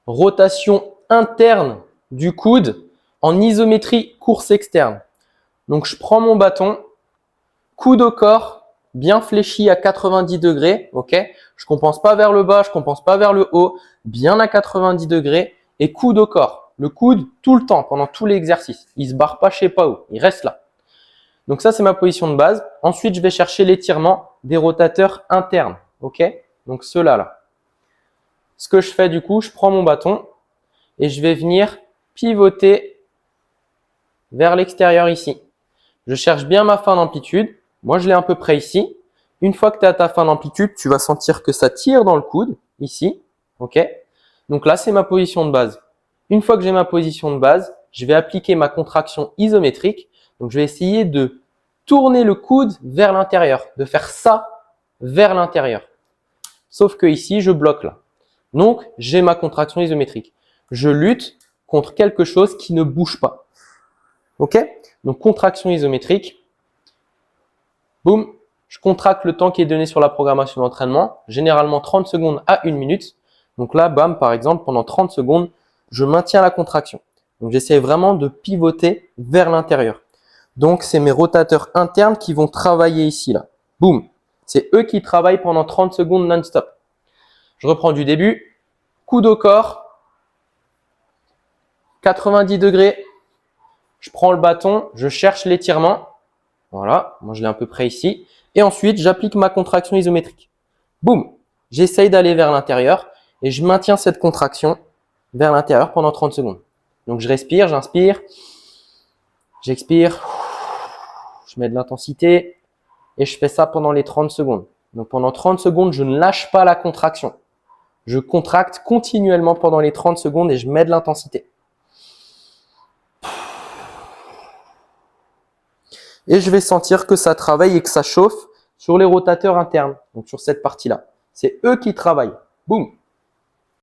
rotation interne du coude en isométrie course externe. Donc, je prends mon bâton, coude au corps, bien fléchi à 90 degrés, ok? Je compense pas vers le bas, je compense pas vers le haut, bien à 90 degrés et coude au corps. Le coude tout le temps, pendant tout l'exercice. Il se barre pas je sais pas où, il reste là. Donc ça, c'est ma position de base. Ensuite, je vais chercher l'étirement des rotateurs internes, ok? Donc ceux-là, là. Ce que je fais du coup, je prends mon bâton et je vais venir pivoter vers l'extérieur ici. Je cherche bien ma fin d'amplitude. Moi, je l'ai à peu près ici. Une fois que tu as ta fin d'amplitude, tu vas sentir que ça tire dans le coude, ici. Ok? Donc là, c'est ma position de base. Une fois que j'ai ma position de base, je vais appliquer ma contraction isométrique. Donc, je vais essayer de tourner le coude vers l'intérieur, de faire ça vers l'intérieur. Sauf que ici, je bloque là. Donc, j'ai ma contraction isométrique. Je lutte contre quelque chose qui ne bouge pas. Ok? Donc, contraction isométrique. Boum. Je contracte le temps qui est donné sur la programmation d'entraînement, généralement 30 secondes à 1 minute. Donc là, bam, par exemple, pendant 30 secondes, je maintiens la contraction. Donc, j'essaie vraiment de pivoter vers l'intérieur. Donc, c'est mes rotateurs internes qui vont travailler ici, là. Boum. C'est eux qui travaillent pendant 30 secondes non-stop. Je reprends du début. Coude au corps. 90 degrés. Je prends le bâton, je cherche l'étirement. Voilà, moi je l'ai à peu près ici. Et ensuite, j'applique ma contraction isométrique. Boum. J'essaye d'aller vers l'intérieur et je maintiens cette contraction vers l'intérieur pendant 30 secondes. Donc je respire, j'inspire, j'expire, je mets de l'intensité et je fais ça pendant les 30 secondes. Donc pendant 30 secondes, je ne lâche pas la contraction. Je contracte continuellement pendant les 30 secondes et je mets de l'intensité. Et je vais sentir que ça travaille et que ça chauffe sur les rotateurs internes, donc sur cette partie-là. C'est eux qui travaillent. Boum!